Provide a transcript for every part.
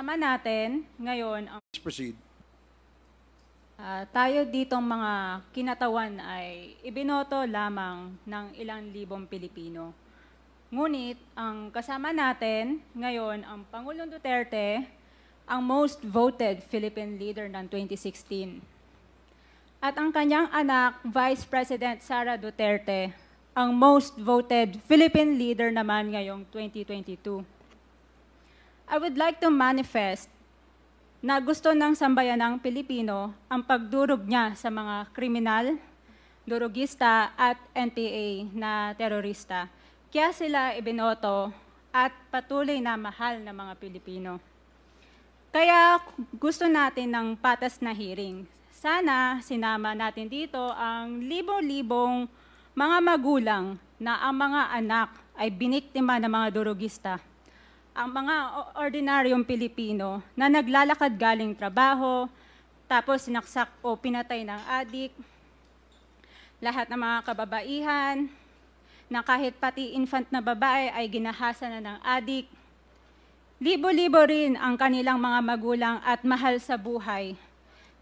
Kasama natin ngayon ang Please proceed. tayo ditong mga kinatawan ay ibinoto lamang ng ilang libong Pilipino. Ngunit ang kasama natin ngayon ang Pangulong Duterte, ang most voted Philippine leader ng 2016. At ang kanyang anak, Vice President Sara Duterte, ang most voted Philippine leader naman ngayong 2022. I would like to manifest na gusto ng sambayanang Pilipino ang pagdurog niya sa mga kriminal, durugista at NPA na terorista. Kaya sila ibinoto at patuloy na mahal ng mga Pilipino. Kaya gusto natin ng patas na hearing. Sana sinama natin dito ang libo-libong mga magulang na ang mga anak ay biniktima ng mga durugista. Ang mga ordinaryong Pilipino na naglalakad galing trabaho, tapos sinaksak o pinatay ng adik, lahat ng mga kababaihan, na kahit pati infant na babae ay ginahasa na ng adik. Libo-libo rin ang kanilang mga magulang at mahal sa buhay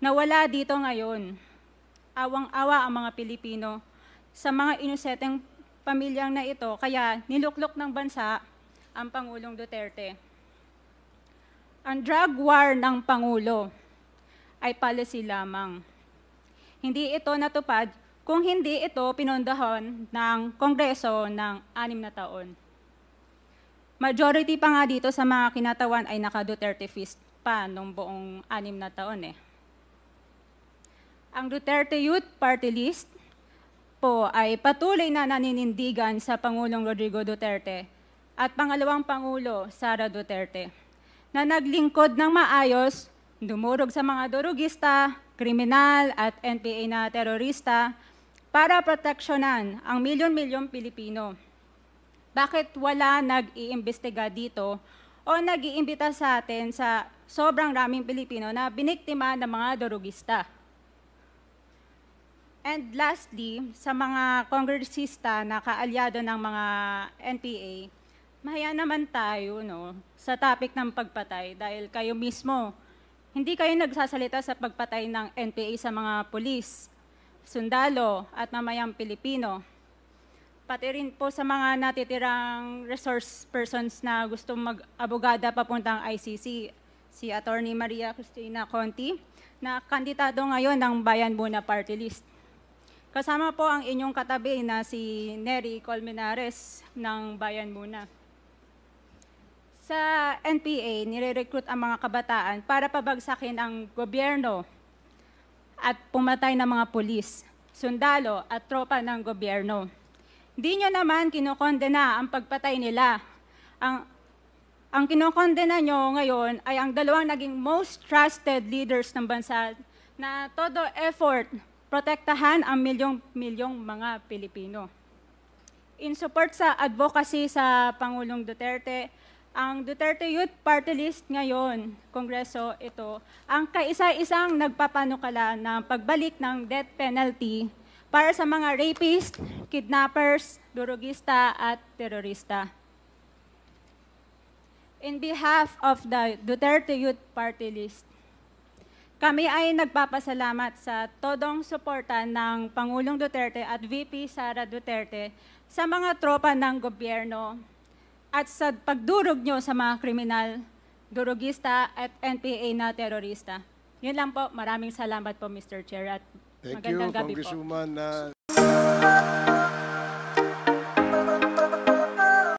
na wala dito ngayon. Awang-awa ang mga Pilipino sa mga inuseteng pamilyang na ito, kaya niluklok ng bansa ang Pangulong Duterte. Ang drug war ng Pangulo ay policy lamang. Hindi ito natupad kung hindi ito pinondohan ng Kongreso ng 6 na taon. Majority pa nga dito sa mga kinatawan ay naka-Duterte fist pa nung buong 6 na taon . Ang Duterte Youth Party List po ay patuloy na naninindigan sa Pangulong Rodrigo Duterte at pangalawang Pangulo, Sara Duterte, na naglingkod ng maayos, dumurog sa mga durugista, kriminal at NPA na terorista para proteksyonan ang milyon-milyong Pilipino. Bakit wala nag-iimbestiga dito o nag-iimbita sa atin sa sobrang raming Pilipino na biniktima ng mga durugista? And lastly, sa mga kongresista na kaalyado ng mga NPA, mahaya naman tayo sa topic ng pagpatay dahil kayo mismo, hindi kayo nagsasalita sa pagpatay ng NPA sa mga pulis, sundalo at mamayang Pilipino. Pati rin po sa mga natitirang resource persons na gusto mag-abogada papuntang ICC, si Attorney Maria Cristina Conti, na kandidato ngayon ng Bayan Muna Party List. Kasama po ang inyong katabi na si Nery Colmenares ng Bayan Muna. Sa NPA, nire-recruit ang mga kabataan para pabagsakin ang gobyerno at pumatay ng mga pulis, sundalo at tropa ng gobyerno. Hindi nyo naman kinokondena ang pagpatay nila. Ang kinokondena nyo ngayon ay ang dalawang naging most trusted leaders ng bansa na todo effort protektahan ang milyong-milyong mga Pilipino. In support sa advocacy sa Pangulong Duterte, ang Duterte Youth Party List ngayon, Kongreso ito, ang kaisa-isang nagpapanukala ng pagbalik ng death penalty para sa mga rapist, kidnappers, durugista at terorista. In behalf of the Duterte Youth Party List, kami ay nagpapasalamat sa todong suporta ng Pangulong Duterte at VP Sara Duterte sa mga tropa ng gobyerno at sa pagdurog nyo sa mga kriminal, durugista at NPA na terorista. Yun lang po. Maraming salamat po, Mr. Chair, at magandang gabi po. Thank you, Congresswoman.